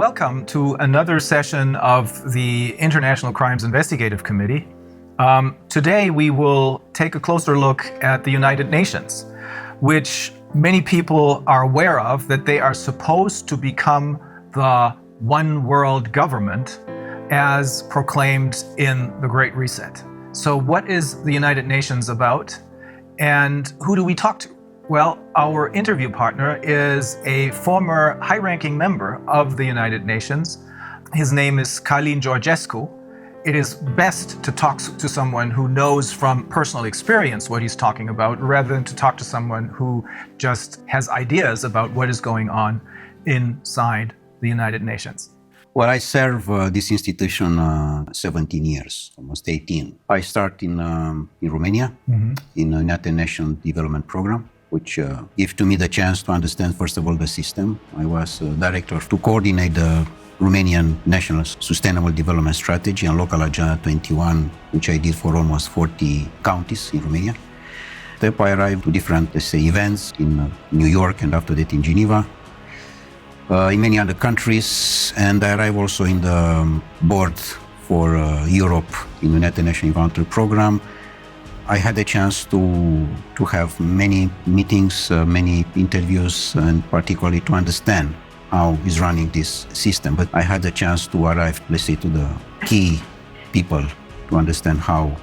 Welcome to another session of the International Crimes Investigative Committee. Today we will take a closer look at the United Nations, which many people are aware of, that they are supposed to become the one world government as proclaimed in the Great Reset. So what is the United Nations about, and who do we talk to? Well, our interview partner is a former high-ranking member of the United Nations. His name is Călin Georgescu. It is best to talk to someone who knows from personal experience what he's talking about, rather than to talk to someone who just has ideas about what is going on inside the United Nations. Well, I serve this institution 17 years, almost 18. I start in Romania, in the United Nations Development Program, which gave to me the chance to understand, first of all, the system. I was director to coordinate the Romanian National Sustainable Development Strategy and Local Agenda 21, which I did for almost 40 counties in Romania. Then I arrived to different, let's say, events in New York and after that in Geneva, in many other countries, and I arrived also in the board for Europe in the United Nations Environmental Program. I had a chance to have many meetings, many interviews, and particularly to understand how is running this system. But I had a chance to arrive, let's say, to the key people to understand how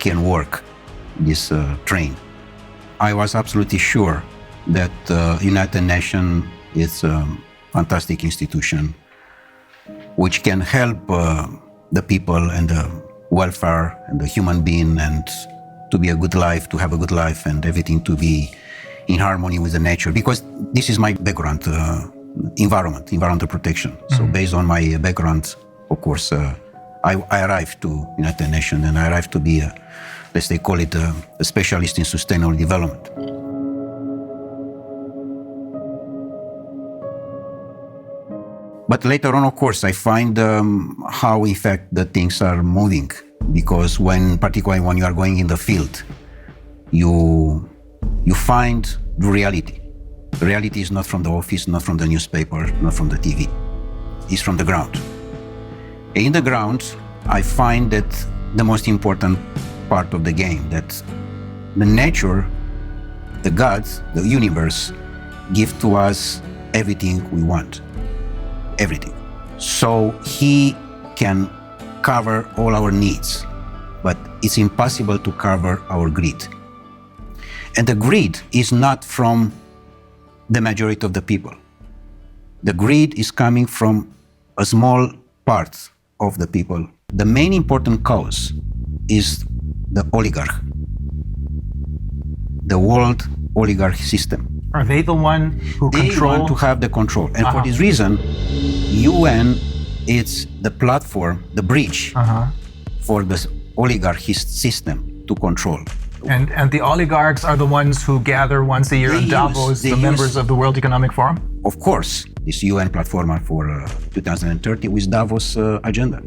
can work this train. I was absolutely sure that United Nations is a fantastic institution which can help the people and the welfare and the human being, and to be a good life, to have a good life, and everything to be in harmony with the nature. Because this is my background, environmental protection. So based on my background, of course, I arrived to United Nations, and I arrived to be, let's say, call it a specialist in sustainable development. But later on, of course, I find how, in fact, the things are moving. Because particularly when you are going in the field, you find the reality. The reality is not from the office, not from the newspaper, not from the TV. It's from the ground. In the ground, I find that the most important part of the game, that the nature, the gods, the universe, give to us everything we want. Everything. So he can cover all our needs, but it's impossible to cover our greed. And the greed is not from the majority of the people. The greed is coming from a small part of the people. The main important cause is the oligarch, the world oligarch system. Are they the one who control? They want to have the control. And for this reason, UN is the platform, the bridge for the oligarchy system to control. And the oligarchs are the ones who gather once a year in Davos, the members of the World Economic Forum? Of course, this UN platform for 2030 with Davos agenda.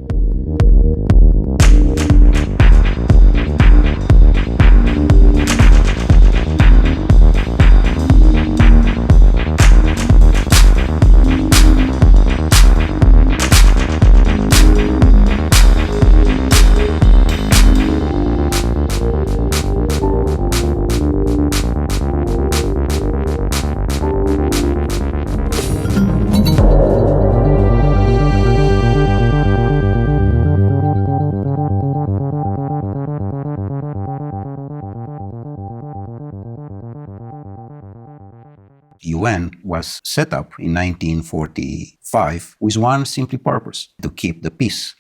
UN was set up in 1945 with one simple purpose: to keep the peace.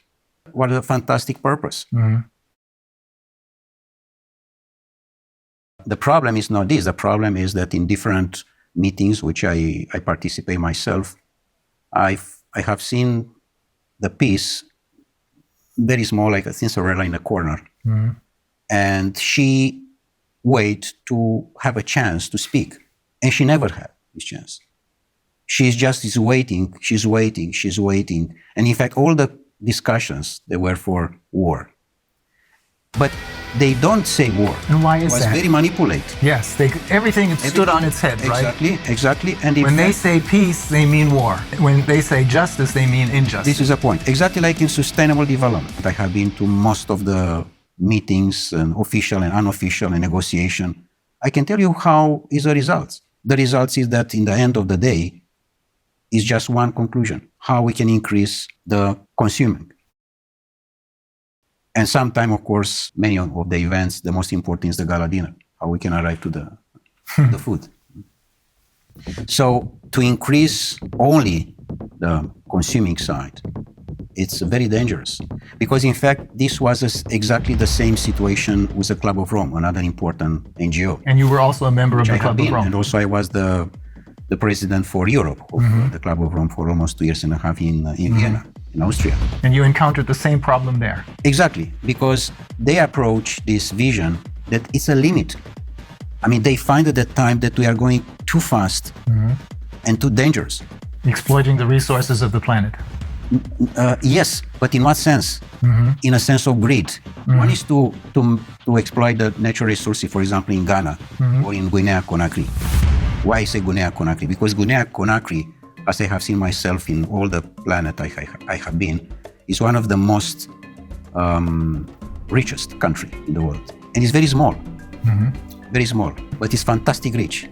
What a fantastic purpose. The problem is not this. The problem is that in different meetings, which I participate myself, I have seen the peace very small, like a Cinderella in a corner. And she wait to have a chance to speak. And she never had this chance. She's waiting. And in fact, all the discussions, they were for war. But they don't say war. And why It is was that? very manipulated. Yes, everything stood on its head, right? Exactly. And in When they fact, say peace, they mean war. When they say justice, they mean injustice. this is a point. Exactly like in sustainable development. I have been to most of the meetings, and official and unofficial, and negotiation. I can tell you how is the results. The results is that in the end of the day, is just one conclusion: how we can increase the consuming. And sometime, of course, many of the events, the most important is the gala dinner, how we can arrive to the food. So to increase only the consuming side, it's very dangerous. Because in fact, this was exactly the same situation with the Club of Rome, another important NGO. And you were also a member of the Club of Rome. And also I was the president for Europe of the Club of Rome for almost 2.5 years in Vienna, in Austria. And you encountered the same problem there. Exactly, because they approach this vision that it's a limit. I mean, they find at that time that we are going too fast and too dangerous. Exploiting the resources of the planet. Yes, but in what sense? In a sense of greed. One is to exploit the natural resources, for example, in Ghana or in Guinea-Conakry. Why I say Guinea-Conakry? Because Guinea-Conakry, as I have seen myself in all the planet I have been, is one of the most richest country in the world. And it's very small. Very small, but it's fantastic rich.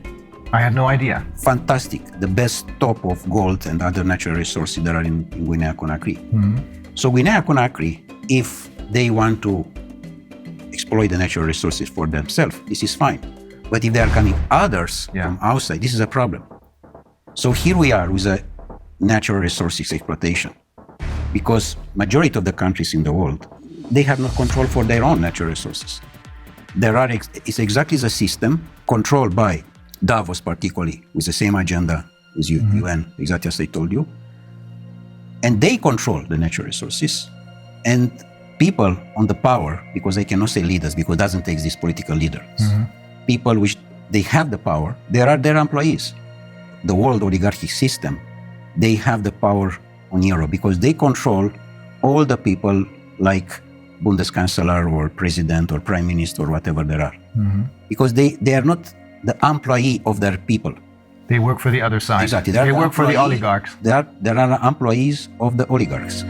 I had no idea. Fantastic. The best top of gold and other natural resources that are in Guinea-Conakry. So Guinea-Conakry, if they want to exploit the natural resources for themselves, this is fine. But if there are coming others from outside, this is a problem. So here we are with a natural resources exploitation. Because majority of the countries in the world, they have no control for their own natural resources. It's exactly the system controlled by Davos, particularly, with the same agenda as UN, exactly as I told you. And they control the natural resources. And people on the power, because I cannot say leaders, because it doesn't exist political leaders. People which they have the power, they are their employees. The world oligarchic system, they have the power on Europe because they control all the people like Bundeskanzler or president or prime minister or whatever there are. Because they are not the employee of their people. They work for the other side. Exactly. They work for the oligarchs. They are employees of the oligarchs.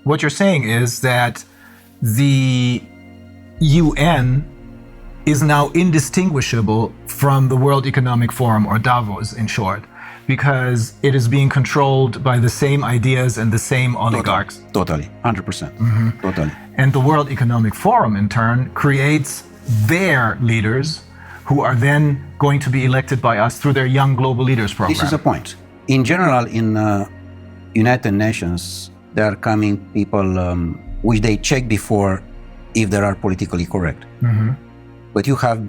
What you're saying is that the UN is now indistinguishable from the World Economic Forum, or Davos in short, because it is being controlled by the same ideas and the same oligarchs. Totally, 100%. Totally. And the World Economic Forum, in turn, creates their leaders who are then going to be elected by us through their Young Global Leaders program. This is a point. In general, in United Nations, there are coming people which they check before if they are politically correct. But you have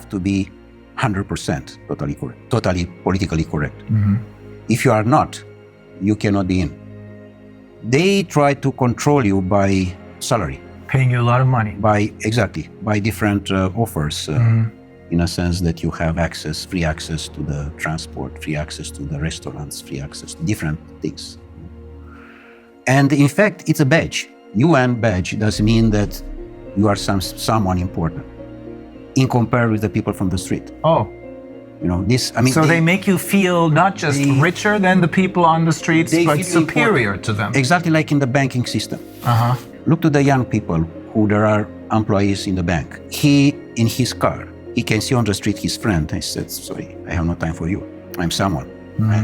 to be 100% totally correct, totally politically correct. If you are not, you cannot be in. They try to control you by salary. Paying you a lot of money. By different offers, in a sense that you have free access to the transport, free access to the restaurants, free access to different things. And in fact, it's a badge. UN badge does mean that you are someone important in comparison with the people from the street. Oh. You know, this, I mean. So they make you feel not just richer than the people on the streets, but superior to them. Exactly like in the banking system. Look to the young people who there are employees in the bank. He, in his car, he can see on the street his friend. I said, sorry, I have no time for you. I'm someone.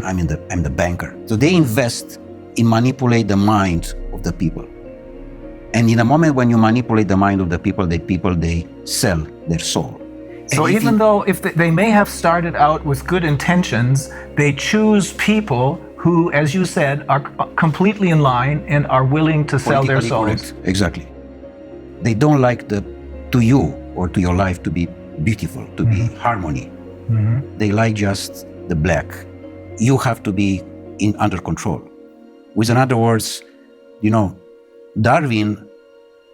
I'm the banker. So they invest in manipulate the mind of the people. And in the moment when you manipulate the mind of the people, they sell their soul. So even though if they may have started out with good intentions, they choose people who, as you said, are completely in line and are willing to sell their souls. Correct. Exactly. They don't like to you or to your life to be beautiful, to be harmony. They like just the black. You have to be under control. With other words, Darwin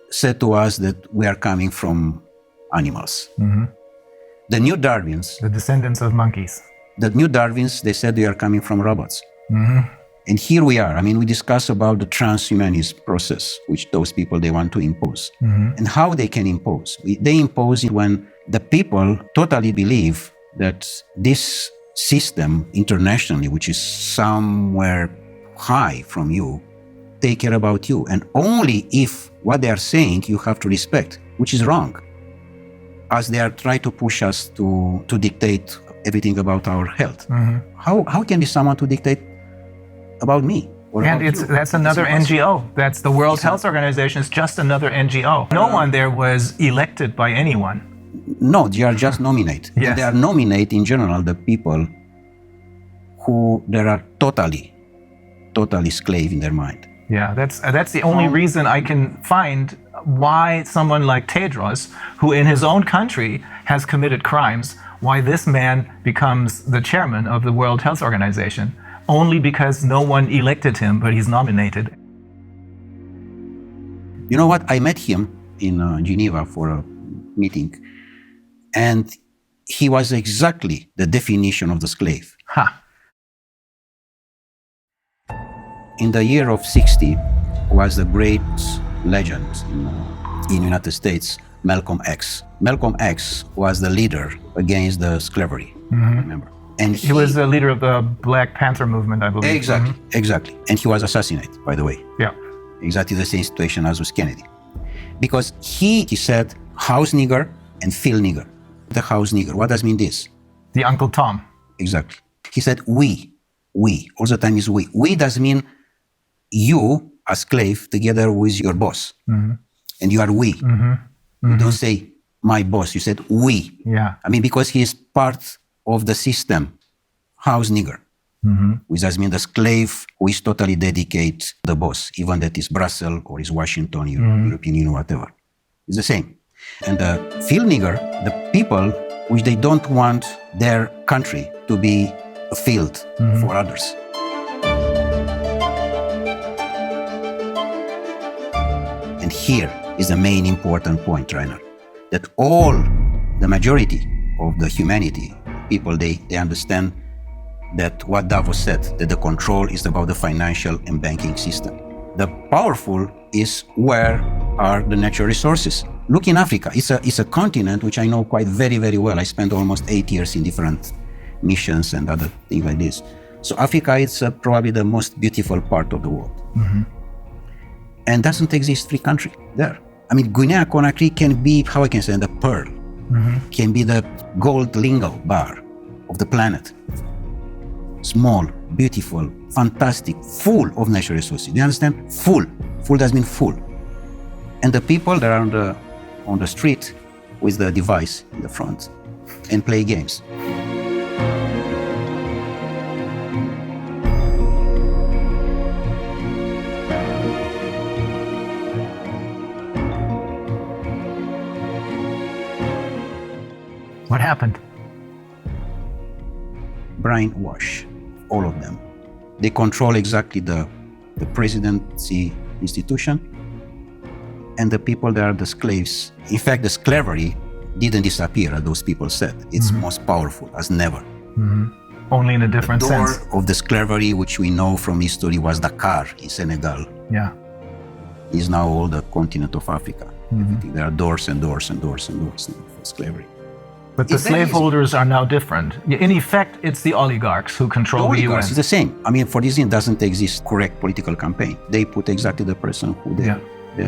said to us that we are coming from animals. The new Darwins, The descendants of monkeys. they said we are coming from robots. And here we are. We discuss about the transhumanist process, which those people, they want to impose. And how they can impose. They impose it when the people totally believe that this system internationally, which is somewhere high from you, take care about you. And only if what they are saying you have to respect, which is wrong. As they are trying to push us to dictate everything about our health. How can be someone to dictate about me? And that's another NGO. That's the World Health Organization. It's just another NGO. No one there was elected by anyone. No, they are just nominate. Yes. They are nominate in general the people who they are totally slave in their mind. Yeah, that's the only reason I can find why someone like Tedros, who in his own country has committed crimes, why this man becomes the chairman of the World Health Organization. Only because no one elected him, but he's nominated. You know what? I met him in Geneva for a meeting, and he was exactly the definition of the slave. In the year of 60 was the great legend in United States, Malcolm X. Malcolm X was the leader against the slavery, remember? And he was the leader of the Black Panther movement, I believe. Exactly. And he was assassinated, by the way. Yeah. Exactly the same situation as with Kennedy. Because he said house nigger and field nigger. The house nigger, what does mean this? The Uncle Tom. Exactly. He said we, all the time is we. We does mean you, a slave, together with your boss. And you are we. You don't say my boss, you said we. Yeah. Because he is part of the system, house nigger, which does mean the slave who is totally dedicated to the boss, even that is Brussels or is Washington, European Union, whatever. It's the same. And the field nigger, the people which they don't want their country to be a field for others. And here is the main important point, Rainer, that all the majority of the humanity, people, they understand that what Davos said, that the control is about the financial and banking system. The powerful is where are the natural resources. Look in Africa, it's a continent which I know quite very, very well. I spent almost 8 years in different missions and other things like this. So Africa is probably the most beautiful part of the world. And doesn't exist free country there. Guinea-Conakry can be, how I can say, the pearl. Can be the gold lingo bar of the planet. Small, beautiful, fantastic, full of natural resources. Do you understand? Full. Full does mean full. And the people that are on the street with the device in the front and play games. What happened? Brainwash, all of them. They control exactly the presidency institution and the people that are the slaves. In fact, the slavery didn't disappear, as those people said. It's most powerful as never. Only in a different sense. The door of the slavery, which we know from history, was Dakar in Senegal. Yeah. Is now all the continent of Africa. There are doors and doors and doors and doors for slavery. But the slaveholders are now different. In effect, it's the oligarchs who control the UN. It's the same. For this, it doesn't exist correct political campaign. They put exactly the person who they...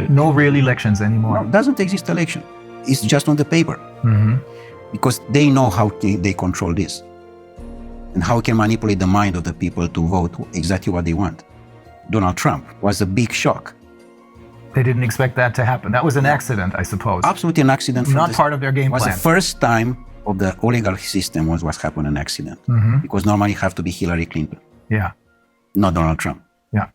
No real elections anymore. No, doesn't exist election. It's just on the paper. Because they know how they control this. And how can manipulate the mind of the people to vote exactly what they want. Donald Trump was a big shock. They didn't expect that to happen. That was an accident, I suppose. Absolutely an accident. Not part of their game plan. It was the first time of the oligarchy system was happened an accident. Because normally you have to be Hillary Clinton. Yeah. Not Donald Trump. Yeah.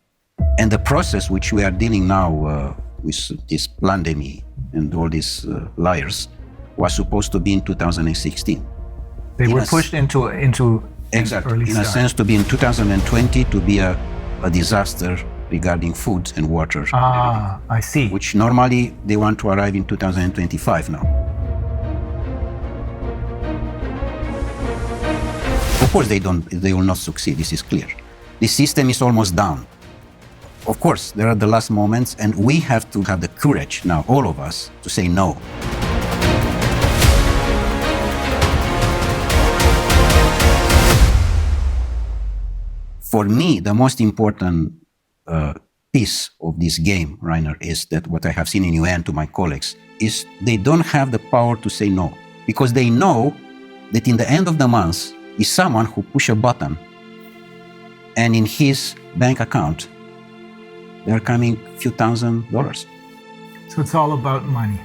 And the process which we are dealing now with this pandemic and all these liars was supposed to be in 2016. They were pushed into exactly early in start. a sense to be in 2020 to be a disaster regarding food and water. Ah, I see. Which normally they want to arrive in 2025 now. Of course they will not succeed, this is clear. The system is almost down. Of course, there are the last moments, and we have to have the courage now, all of us, to say no. For me, the most important piece of this game, Rainer, is that what I have seen in UN to my colleagues is they don't have the power to say no, because they know that in the end of the month is someone who push a button and in his bank account there are coming a few $1,000s. So it's all about money.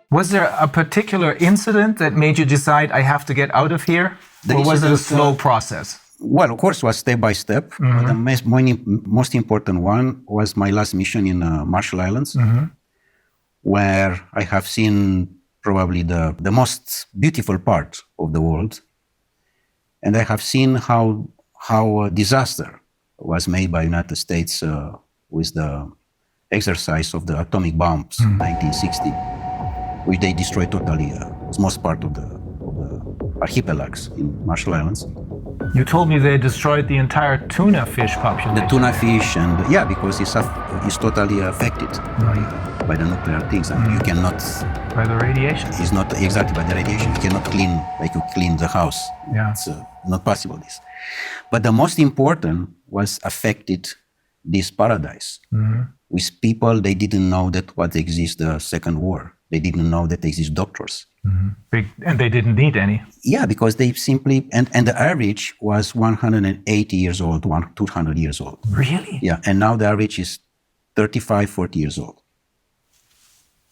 Was there a particular incident that made you decide I have to get out of here? Or was it a slow process? Well, of course, it was step by step. But the most important one was my last mission in Marshall Islands, where I have seen probably the most beautiful part of the world. And I have seen how a disaster was made by United States with the exercise of the atomic bombs in 1960. Which they destroyed totally the most part of the archipelagos in Marshall Islands. You told me they destroyed the entire tuna fish population. The tuna fish, and yeah, because it's totally affected by the nuclear things, and you cannot. By the radiation. It's not exactly by the radiation. You cannot clean like you clean the house. Yeah. It's not possible. This, but the most important was affected this paradise with people they didn't know that what exists the Second War. They didn't know that there exist doctors. And they didn't need any. Yeah, because they simply, and the average was 180 years old, 200 years old. Really? Yeah, and now the average is 35, 40 years old.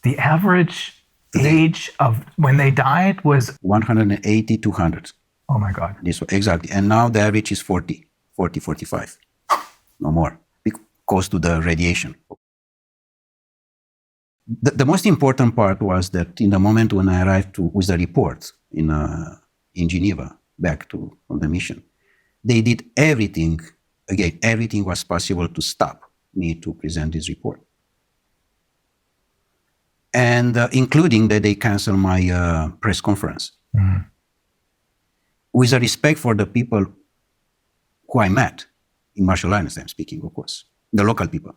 The average age of when they died was? 180, 200. Oh my God. This exactly. And now the average is 40, 45. No more, because to the radiation. The most important part was that in the moment when I arrived with the report in Geneva, back from the mission, they did everything, again, everything was possible to stop me to present this report. And including that they canceled my press conference. With a respect for the people who I met, in Marshall Islands I'm speaking, of course, the local people,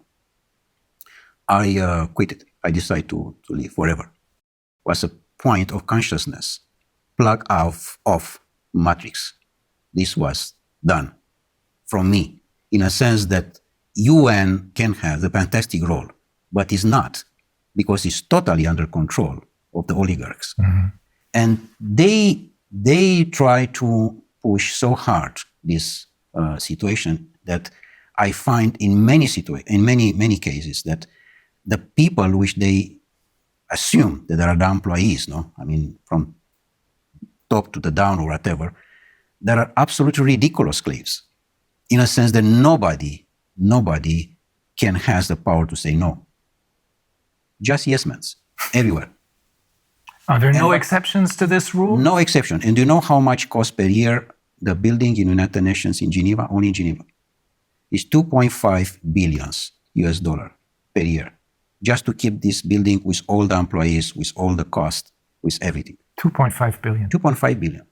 I quit it. I decided to leave forever. It was a point of consciousness, plug off matrix. This was done from me, in a sense that UN can have the fantastic role, but is not, because it's totally under control of the oligarchs. And they try to push so hard this situation that I find in many cases that the people which they assume that are the employees, I mean, from top to the down or whatever, there are absolutely ridiculous slaves, in a sense that nobody can has the power to say no. Just yes men, everywhere. Are there no exceptions to this rule? No exception. And do you know how much costs per year the building in United Nations in Geneva, only in Geneva? It's $2.5 billion US per year. Just to keep this building with all the employees, with all the cost, with everything. 2.5 billion. 2.5 billion.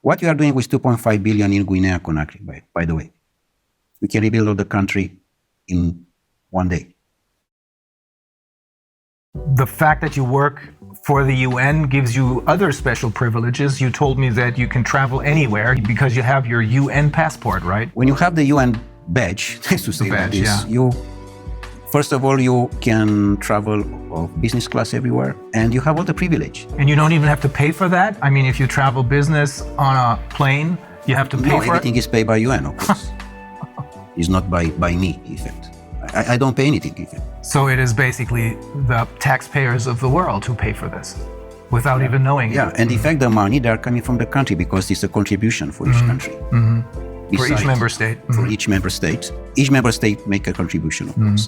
What you are doing with 2.5 billion in Guinea-Conakry, by the way? We can rebuild all the country in one day. The fact that you work for the UN gives you other special privileges. You told me that you can travel anywhere because you have your UN passport, right? When you have the UN badge, nice to say badge, this, yeah. First of all, you can travel of business class everywhere, and you have all the privilege. And you don't even have to pay for that? I mean, if you travel business on a plane, you have to pay for it? No, everything is paid by UN, of course. It's not by me, in fact. I don't pay anything even. So it is basically the taxpayers of the world who pay for this without even knowing Yeah, it. and in fact, the money, they are coming from the country because it's a contribution for each country. For each member state. For each member state. Each member state make a contribution, of course.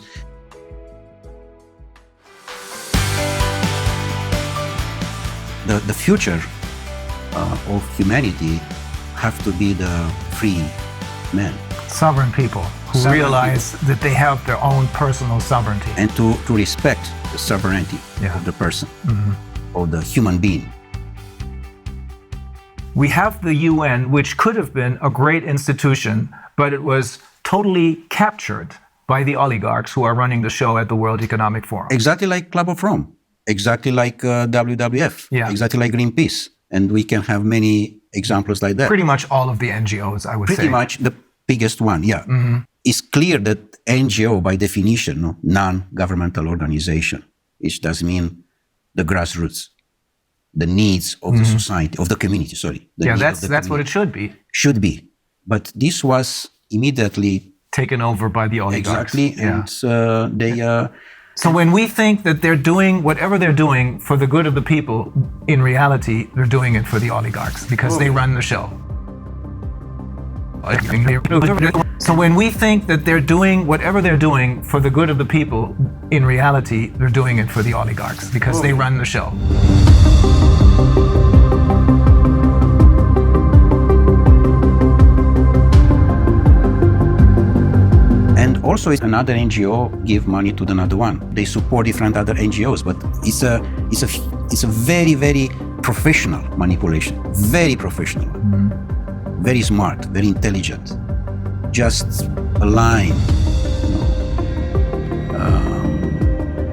The future of humanity have to be the free men. Sovereign people who Sovereign realize that they have their own personal sovereignty. And to respect the sovereignty of the person, of the human being. We have the UN, which could have been a great institution, but it was totally captured by the oligarchs who are running the show at the World Economic Forum. Exactly like Club of Rome, exactly like WWF, exactly like Greenpeace. And we can have many examples like that. Pretty much all of the NGOs, I would say. Pretty much the biggest one, yeah. It's clear that NGO, by definition, non-governmental organization, which does mean the grassroots, the needs of the society, of the community, sorry. Yeah, that's what it should be. Should be. But this was immediately taken over by the oligarchs. Exactly, and they... So when we think that they're doing whatever they're doing for the good of the people, in reality, they're doing it for the oligarchs because they run the show. So when we think that they're doing whatever they're doing for the good of the people, in reality, they're doing it for the oligarchs because they run the show. And also, another NGO give money to another one. They support different other NGOs, but it's a very, very professional manipulation. Very professional, very smart, very intelligent. Just a line,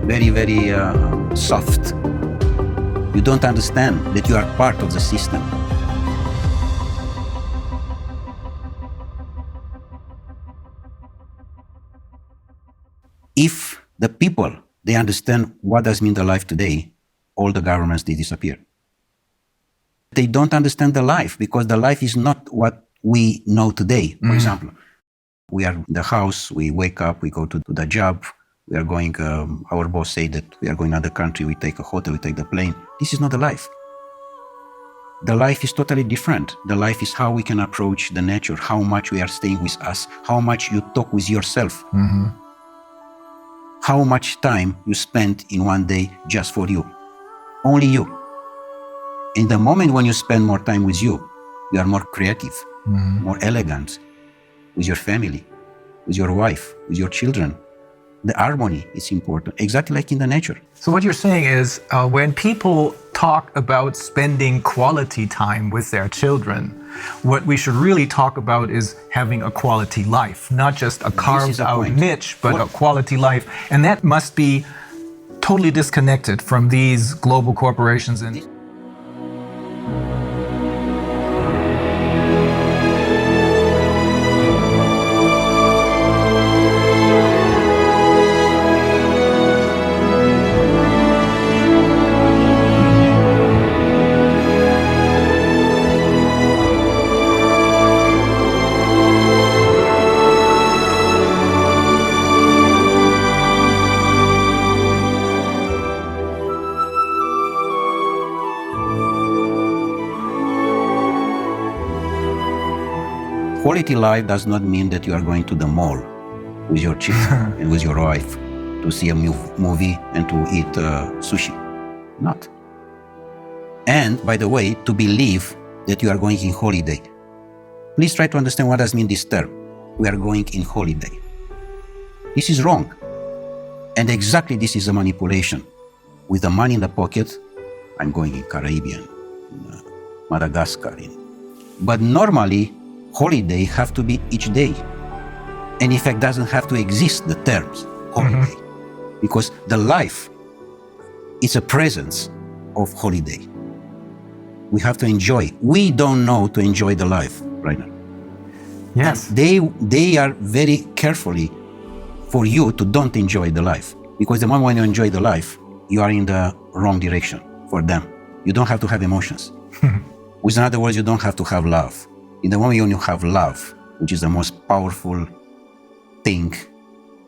very, very soft. You don't understand that you are part of the system. If the people, they understand what does mean the life today, all the governments, they disappear. They don't understand the life because the life is not what we know today. For example, we are in the house, we wake up, we go to the job, we are going, our boss say that we are going to another country, we take a hotel, we take the plane. This is not the life. The life is totally different. The life is how we can approach the nature, how much we are staying with us, how much you talk with yourself. How much time you spend in one day just for you. Only you. In the moment when you spend more time with you, you are more creative, more elegant, with your family, with your wife, with your children. The harmony is important, exactly like in the nature. So what you're saying is when people talk about spending quality time with their children, what we should really talk about is having a quality life, not just a carved out niche, but a quality life. And that must be totally disconnected from these global corporations. And quality life does not mean that you are going to the mall with your children and with your wife to see a movie and to eat sushi. Not. And, by the way, to believe that you are going in holiday. Please try to understand what does mean this term. We are going in holiday. This is wrong. And exactly this is a manipulation. With the money in the pocket, I'm going in Caribbean, in Madagascar. But normally, holiday have to be each day. And in fact, doesn't have to exist, the terms holiday. Because the life is a presence of holiday. We have to enjoy. We don't know to enjoy the life right now. yes, They are very carefully for you to don't enjoy the life. Because the moment when you enjoy the life, you are in the wrong direction for them. You don't have to have emotions. With other words, you don't have to have love. In the moment when you have love, which is the most powerful thing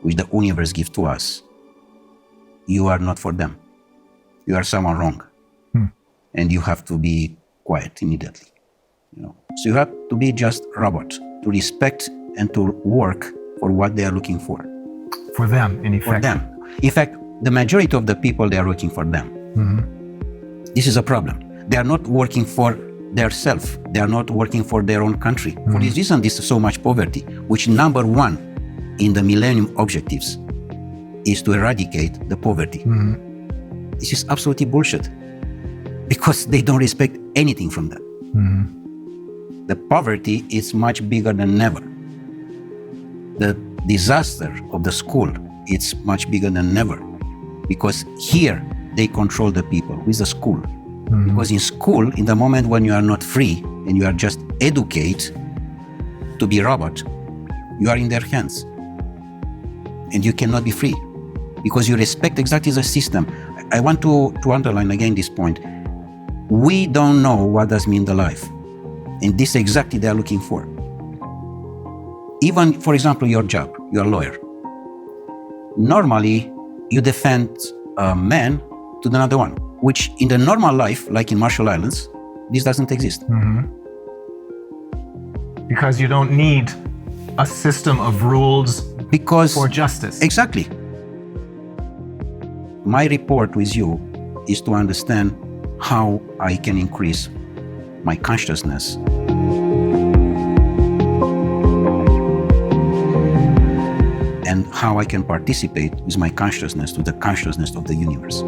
which the universe gives to us, you are not for them. You are someone wrong. And you have to be quiet immediately. So you have to be just robot, to respect and to work for what they are looking for. For them, in effect. For them. In fact, the majority of the people, they are working for them. This is a problem. They are not working for their self. They are not working for their own country. For this reason, this is so much poverty, which number one in the Millennium Objectives is to eradicate the poverty. This is absolutely bullshit, because they don't respect anything from that. The poverty is much bigger than ever. The disaster of the school, it's much bigger than ever, because here they control the people with the school. Because in school, in the moment when you are not free and you are just educated to be robot, you are in their hands and you cannot be free because you respect exactly the system. I want to underline again this point. We don't know what does mean the life, and this exactly they are looking for. Even, for example, your job, you're a lawyer. Normally, you defend a man to another one, which in the normal life, like in Marshall Islands, this doesn't exist. Because you don't need a system of rules for justice. Exactly. My report with you is to understand how I can increase my consciousness. And how I can participate with my consciousness to the consciousness of the universe.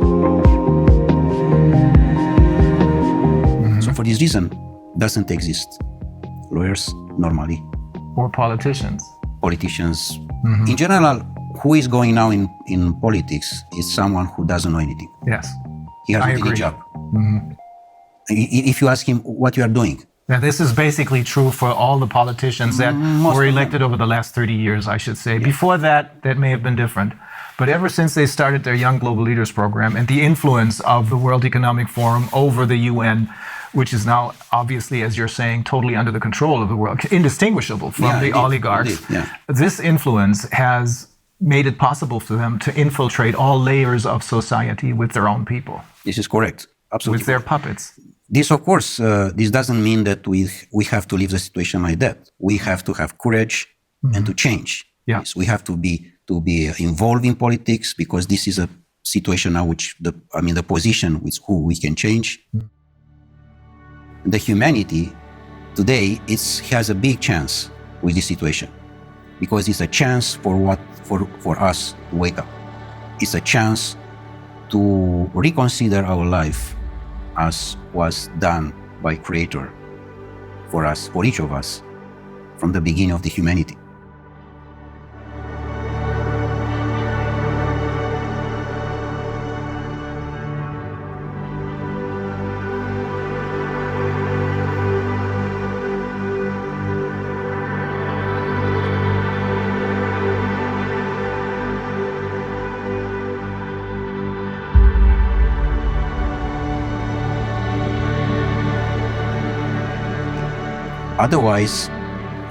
So for this reason, doesn't exist lawyers normally. Or politicians. Politicians. In general, who is going now in politics is someone who doesn't know anything. Yes. He has any job. If you ask him what you are doing. Now, this is basically true for all the politicians that were elected over the last 30 years, I should say. Before that, that may have been different. But ever since they started their Young Global Leaders program and the influence of the World Economic Forum over the UN, which is now obviously, as you're saying, totally under the control of the world, indistinguishable from the oligarchs. This influence has made it possible for them to infiltrate all layers of society with their own people. This is correct. Absolutely. With their puppets. This, of course, this doesn't mean that we have to leave the situation like that. We have to have courage and to change. Yes, we have to be involved in politics, because this is a situation now which the position with who we can change. The humanity today has a big chance with this situation, because it's a chance for us to wake up. It's a chance to reconsider our life as was done by Creator for us, for each of us, from the beginning of the humanity. Otherwise,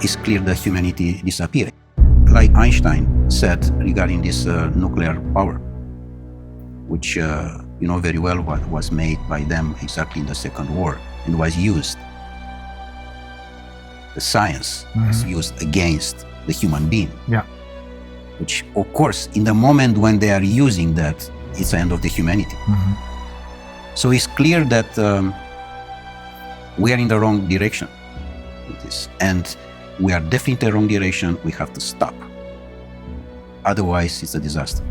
it's clear that humanity disappears. Like Einstein said regarding this nuclear power, which you know very well what was made by them exactly in the Second War and was used. The science was used against the human being. Which, of course, in the moment when they are using that, it's the end of the humanity. So it's clear that we are in the wrong direction. And we are definitely in the wrong direction. We have to stop. Otherwise, it's a disaster.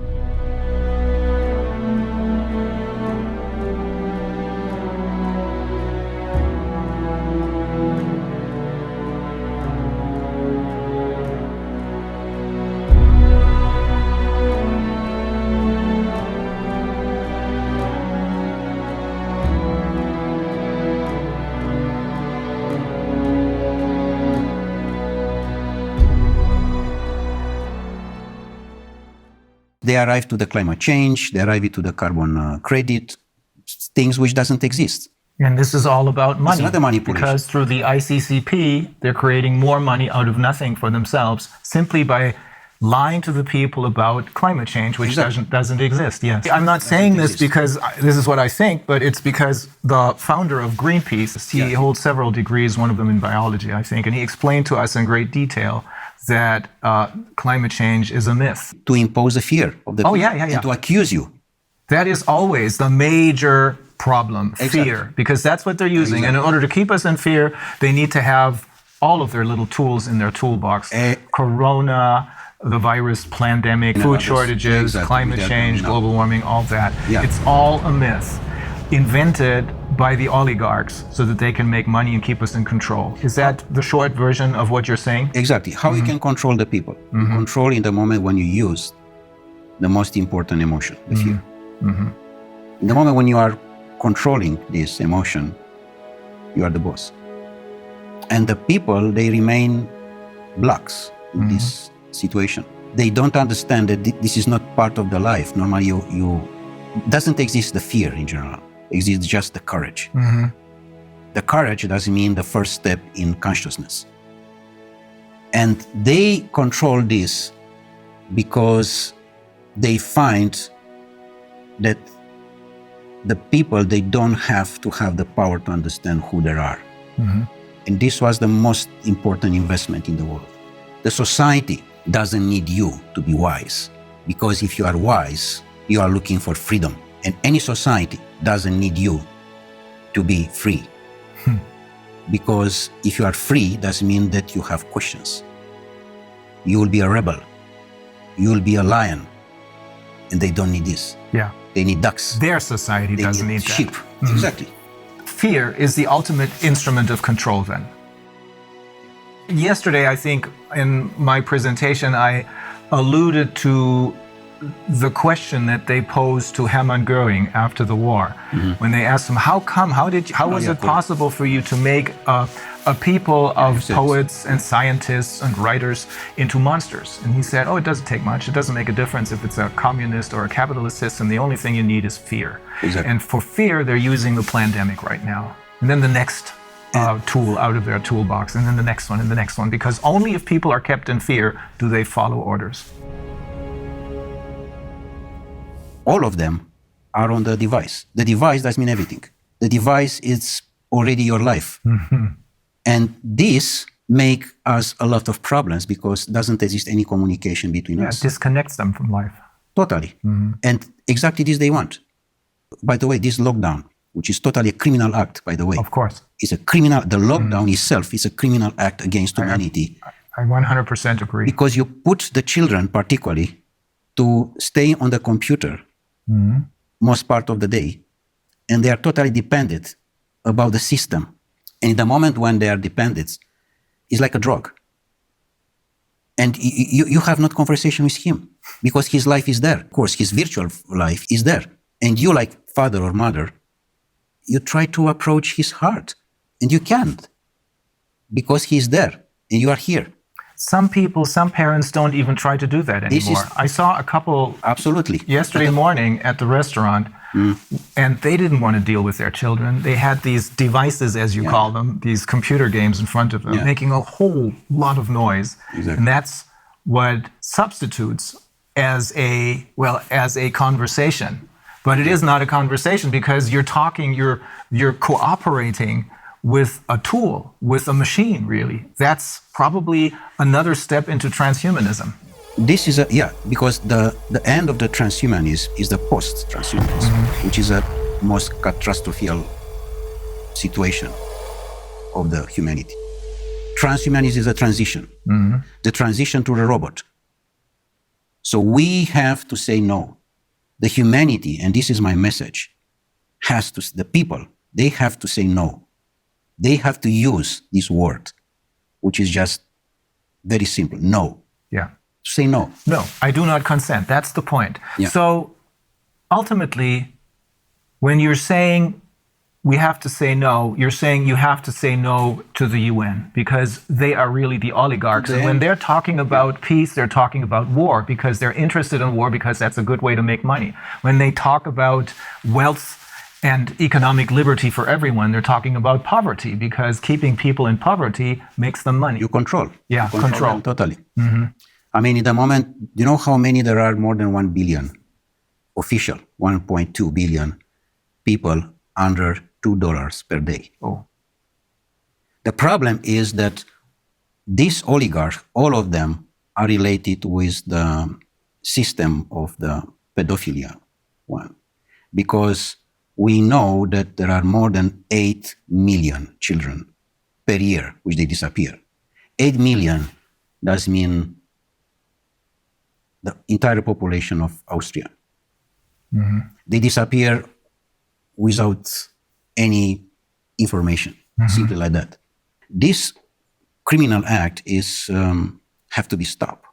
They arrive to the climate change, they arrive to the carbon credit, things which doesn't exist. And this is all about money. It's not a manipulation. Because through the ICCP, they're creating more money out of nothing for themselves, simply by lying to the people about climate change, which doesn't exist. Yes. I'm not saying this because this is what I think, but it's because the founder of Greenpeace, he holds several degrees, one of them in biology, I think, and he explained to us in great detail that climate change is a myth. To impose a fear of the people and to accuse you. That is always the major problem, fear, because that's what they're using. And in order to keep us in fear, they need to have all of their little tools in their toolbox. Corona, the virus, pandemic, food shortages, climate change, global warming, all that. It's all a myth invented by the oligarchs so that they can make money and keep us in control. Is that the short version of what you're saying? Exactly. How you can control the people. Control in the moment when you use the most important emotion, the fear. In the moment when you are controlling this emotion, you are the boss. And the people, they remain blocks in this situation. They don't understand that this is not part of the life. Normally, doesn't exist the fear in general. Exists just the courage. The courage doesn't mean the first step in consciousness. And they control this because they find that the people, they don't have to have the power to understand who they are. And this was the most important investment in the world. The society doesn't need you to be wise, because if you are wise, you are looking for freedom. And any society doesn't need you to be free. Because if you are free, doesn't mean that you have questions. You will be a rebel. You will be a lion. And they don't need this. They need ducks. Their society doesn't need sheep. That. Exactly. Fear is the ultimate instrument of control then. Yesterday, I think, in my presentation, I alluded to the question that they posed to Hermann Göring after the war, when they asked him, how was it possible for you to make a people of poets and scientists and writers into monsters? And he said, it doesn't take much. It doesn't make a difference if it's a communist or a capitalist system. The only thing you need is fear. And for fear, they're using the pandemic right now. And then the next tool out of their toolbox, and then the next one, and the next one, because only if people are kept in fear do they follow orders. All of them are on the device. The device doesn't mean everything. The device is already your life. And this make us a lot of problems because doesn't exist any communication between us. It disconnects them from life. Totally. And exactly this they want. By the way, this lockdown, which is totally a criminal act, by the way. Of course. Is a criminal, the lockdown itself is a criminal act against humanity. I 100% agree. Because you put the children particularly to stay on the computer most part of the day, and they are totally dependent about the system. And in the moment when they are dependent, it's like a drug. And you have not conversation with him because his life is there. Of course, his virtual life is there. And you, like father or mother, you try to approach his heart, and you can't because he's there and you are here. Some parents don't even try to do that anymore. I saw a couple yesterday morning at the restaurant, and they didn't want to deal with their children. They had these devices, as you call them, these computer games in front of them, making a whole lot of noise. And that's what substitutes as a conversation. But it is not a conversation because you're talking, you're cooperating with a tool, with a machine, really. That's probably another step into transhumanism. This is because the end of the transhumanism is the post-transhumanism, which is a most catastrophic situation of the humanity. Transhumanism is a transition, the transition to the robot. So we have to say no. The humanity, and this is my message, the people, they have to say no. They have to use this word, which is just very simple, no. Say no. No, I do not consent. That's the point. So ultimately, when you're saying we have to say no, you're saying you have to say no to the UN because they are really the oligarchs. And when they're talking about peace, they're talking about war because they're interested in war because that's a good way to make money. When they talk about wealth and economic liberty for everyone, they're talking about poverty because keeping people in poverty makes them money. You control. Control. Totally. I mean, in the moment, do you know how many there are? More than 1 billion official, 1.2 billion people under $2 per day. Oh. The problem is that these oligarchs, all of them, are related with the system of the pedophilia one. Because we know that there are more than 8 million children per year which they disappear. 8 million does mean the entire population of Austria. Mm-hmm. They disappear without any information, simply like that. This criminal act is have to be stopped.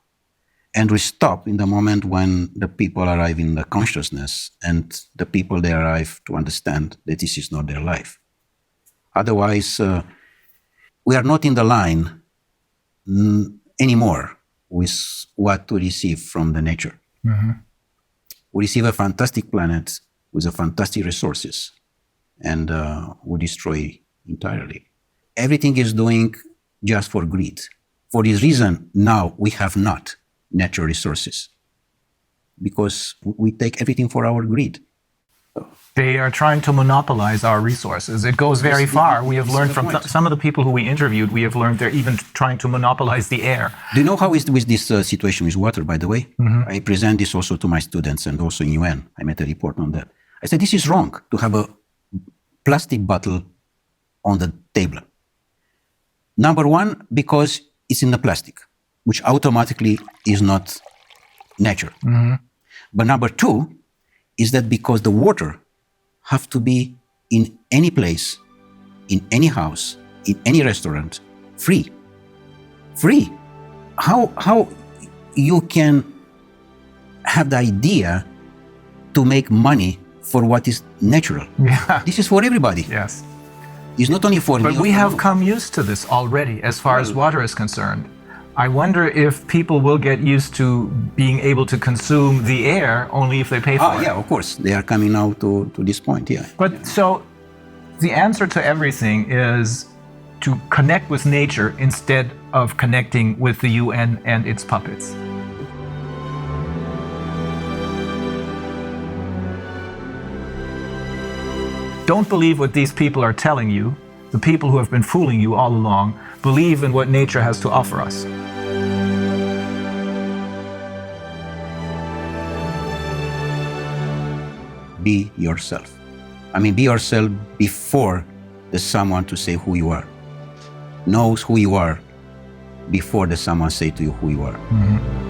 And we stop in the moment when the people arrive in the consciousness and the people they arrive to understand that this is not their life. Otherwise, we are not in the line anymore with what to receive from the nature. Mm-hmm. We receive a fantastic planet with a fantastic resources, and we destroy entirely. Everything is doing just for greed. For this reason, now we have not natural resources because we take everything for our greed. They are trying to monopolize our resources. It goes very far. We have learned from some of the people who we interviewed, we have learned they're even trying to monopolize the air. Do you know how is with this situation with water, by the way? Mm-hmm. I present this also to my students and also in UN. I made a report on that. I said, this is wrong to have a plastic bottle on the table. Number one, because it's in the plastic, which automatically is not nature. Mm-hmm. But number two is that because the water have to be in any place, in any house, in any restaurant, free. Free. How you can have the idea to make money for what is natural? Yeah. This is for everybody. Yes. It's not only for me. But we have come used to this already as far as water is concerned. I wonder if people will get used to being able to consume the air only if they pay for it. Yeah, of course. They are coming now to this point, yeah. But so the answer to everything is to connect with nature instead of connecting with the UN and its puppets. Don't believe what these people are telling you. The people who have been fooling you all along. Believe in what nature has to offer us. Be yourself. I mean, be yourself before there's someone to say who you are. Knows who you are before there's someone say to you who you are. Mm-hmm.